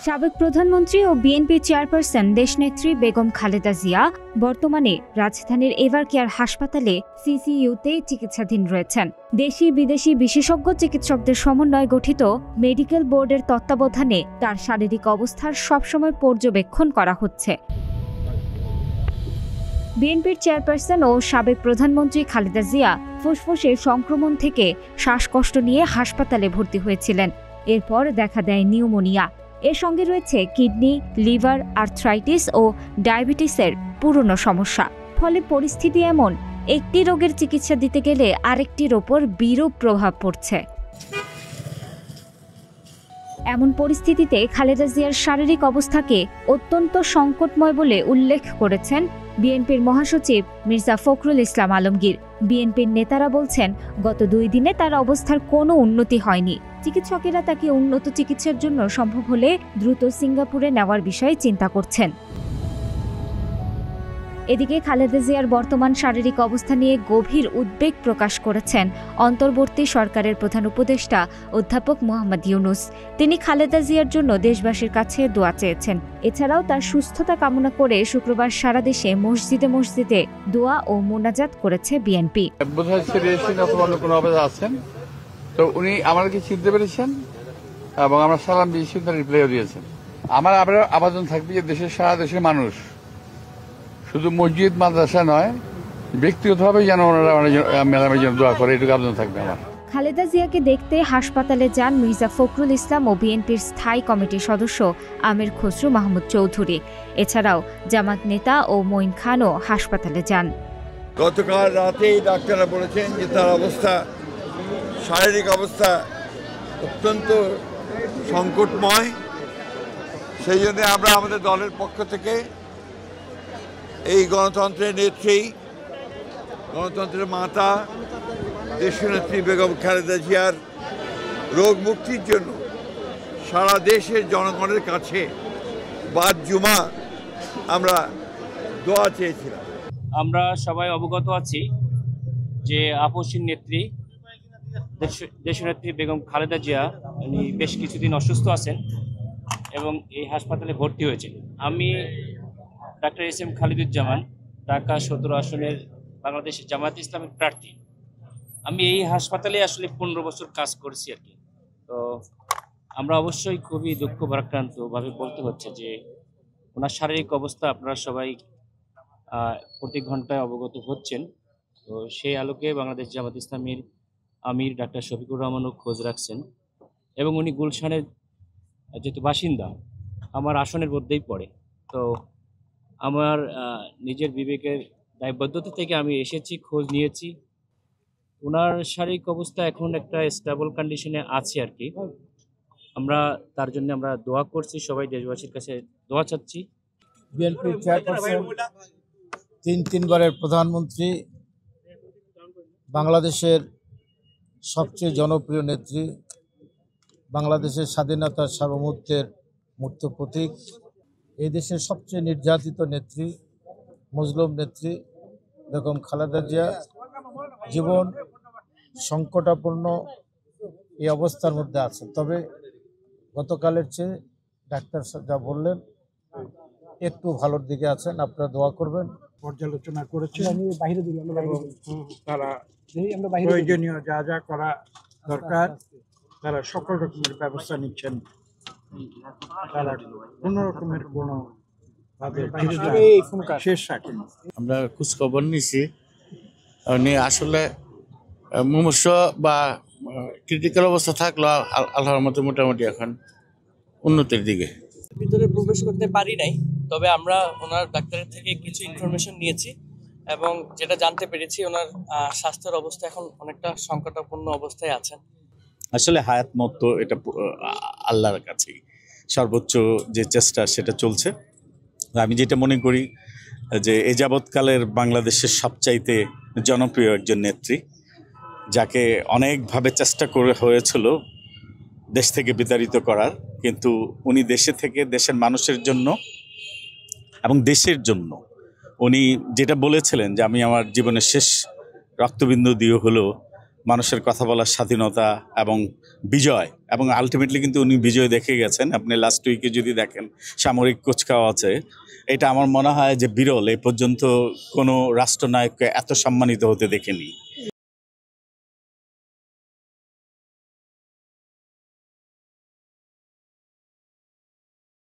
সাবেক প্রধানমন্ত্রী ও BNP chairperson দেশনেত্রী বেগম খালেদা জিয়া বর্তমানে রাজধানীর এভারকেয়ার হাসপাতালে সিসিইউতে চিকিৎসাধীন রয়েছেন। দেশি বিদেশি বিশেষজ্ঞ চিকিৎসকদের সমন্বয়ে গঠিত মেডিকেল বোর্ডের তত্ত্বাবধানে তার শারীরিক অবস্থার সবসময় পর্যবেক্ষণ করা হচ্ছে। বিএনপির চেয়ারপারসন ও সাবেক প্রধানমন্ত্রী খালেদা জিয়া ফুসফুসে সংক্রমণ থেকে শ্বাসকষ্ট নিয়ে হাসপাতালে ভর্তি হয়েছিলেন। এরপর দেখা দেয় নিউমোনিয়া। এর সঙ্গে রয়েছে কিডনি, লিভার, আর্থ্রাইটিস ও ডায়াবেটিসের পুরনো সমস্যা। ফলে পরিস্থিতি এমন, একটি রোগের চিকিৎসা দিতে গেলে আরেকটির ওপর বিরূপ প্রভাব পড়ছে। এমন পরিস্থিতিতে খালেদা জিয়ার শারীরিক অবস্থাকে অত্যন্ত সংকটময় বলে উল্লেখ করেছেন বিএনপির মহাসচিব মির্জা ফখরুল ইসলাম আলমগীর। বিএনপির নেতারা বলছেন, গত 2 দিনে তার অবস্থার কোনো উন্নতি হয়নি। চিকিৎসকেরা তাকে উন্নত চিকিৎসার জন্য সম্ভব হলে দ্রুত সিঙ্গাপুরে নেওয়ার বিষয়ে চিন্তা করছেন। এদিকে খালেদা জিয়ার বর্তমান শারীরিক অবস্থা নিয়ে গভীর উদ্বেগ প্রকাশ করেছেন অন্তর্বর্তী সরকারের প্রধান উপদেষ্টা অধ্যাপক মোহাম্মদ ইউনুস। তিনি খালেদা জিয়ার জন্য দেশবাসীর কাছে দোয়া চেয়েছেন। এছাড়াও তার সুস্থতা কামনা করে শুক্রবার সারা দেশে মসজিদে মসজিদে দোয়া ও মোনাজাত করেছে বিএনপি। তো উনি আমাদেরকে চিনতে পেরেছেন এবং আমরা সালাম দিয়েছি, তার রিপ্লাইও দিয়েছেন। আমার আবেদন থাকবে যে সারা দেশের মানুষ, শুধু মসজিদ মাদ্রাসা নয়, ব্যক্তিগতভাবে যেন ওনারা মেলামের জন্য দোয়া করে, এটুকু আবেদন থাকবে আমার। খালেদা জিয়াকে দেখতে হাসপাতালে যান মির্জা ফখরুল ইসলাম ও বিএনপির স্থায়ী কমিটির সদস্য আমির খসরু মাহমুদ চৌধুরী। এছাড়াও জামাত নেতা ও মঈন খানও হাসপাতালে যান। গতকাল রাতেই ডাক্তাররা বলেছেন যে তার শারীরিক অবস্থা অত্যন্ত সংকটময়। সেই জন্য আমরা আমাদের দলের পক্ষ থেকে এই গণতন্ত্রের নেত্রী, গণতন্ত্রের মাতা দেশনেত্রী বেগম খালেদা জিয়ার রোগ মুক্তির জন্য সারা দেশের জনগণের কাছে বাদ জুমা আমরা দোয়া চেয়েছিলাম। আমরা সবাই অবগত আছি যে আপসীর নেত্রী দেশনেত্রী বেগম খালেদা জিয়া উনি বেশ কিছুদিন অসুস্থ আছেন এবং এই হাসপাতালে ভর্তি হয়েছেন। আমি ডাক্তার এস.এম. খালিদুজ্জামান, ঢাকা 17 আসনের বাংলাদেশের জামায়াত ইসলামের প্রার্থী। আমি এই হাসপাতালে আসলে 15 বছর কাজ করেছি আর কি। তো আমরা অবশ্যই খুবই দুঃখ ভারাক্রান্তভাবে বলতে হচ্ছে যে ওনার শারীরিক অবস্থা আপনারা সবাই প্রতি ঘন্টায় অবগত হচ্ছেন। তো সেই আলোকে বাংলাদেশ জামায়াত ইসলামের আমির ডাক্তার শফিকুর রহমানও খোঁজ রাখছেন এবং উনি গুলশানের যেহেতু বাসিন্দা, আমার আসনের মধ্যেই পড়ে। তো আমার নিজের বিবেকের দায়বদ্ধতা থেকে আমি এসেছি, খোঁজ নিয়েছি। ওনার শারীরিক অবস্থা এখন একটা স্টেবল কন্ডিশনে আছে আর কি। আমরা তার জন্য আমরা দোয়া করছি, সবাই দেশবাসীর কাছে দোয়া চাচ্ছি। বিএনপি চেয়ারপারসন, 3বারের প্রধানমন্ত্রী, বাংলাদেশের সবচেয়ে জনপ্রিয় নেত্রী, বাংলাদেশের স্বাধীনতার সার্বভৌমত্বের মূর্ত প্রতীক, এই দেশের সবচেয়ে নির্যাতিত নেত্রী, মজলুম নেত্রী বেগম খালেদা জিয়া জীবন সংকটাপন্ন এই অবস্থার মধ্যে আছেন। তবে গতকালের চেয়ে ডাক্তার যা বললেন একটু ভালোর দিকে আছেন। আপনারা দোয়া করবেন। পর্যালোচনা করেছেন, তারা প্রয়োজনীয় যা যা করা দরকার তারা সকল রকমের ব্যবস্থা নিচ্ছেন। তারা কোনো রকমের কোনো শেষ রাখেন। আমরা খোঁজখবর নিছি, আসলে মুমূর্ষ বা ক্রিটিক্যাল অবস্থা থাকলো আল্লাহর মতো মোটামুটি এখন উন্নতির দিকে। ভিতরে প্রবেশ করতে পারি নাই, তবে আমরা ওনার ডাক্তারের থেকে কিছু ইনফরমেশন নিয়েছি এবং যেটা জানতে পেরেছি ওনার স্বাস্থ্যের অবস্থা এখন অনেকটা সংকটাপন্ন অবস্থায় আছেন। আসলে হায়াত মত এটা আল্লাহর কাছেই সর্বোচ্চ যে চেষ্টা সেটা চলছে। আমি যেটা মনে করি যে এ যাবৎকালের বাংলাদেশের সবচাইতে জনপ্রিয় একজন নেত্রী, যাকে অনেকভাবে চেষ্টা করে হয়েছিল দেশ থেকে বিতাড়িত করার, কিন্তু উনি দেশে থেকে দেশের মানুষের জন্য এবং দেশের জন্য উনি যেটা বলেছিলেন যে আমি আমার জীবনের শেষ রক্তবিন্দু দিয়ে হলেও মানুষের কথা বলার স্বাধীনতা এবং বিজয়, এবং আলটিমেটলি কিন্তু উনি বিজয় দেখে গেছেন। আপনি লাস্ট উইকে যদি দেখেন সামরিক কুচকাওয়াজে, এটা আমার মনে হয় যে বিরল, এ পর্যন্ত কোনো রাষ্ট্রনায়ককে এত সম্মানিত হতে দেখেনি।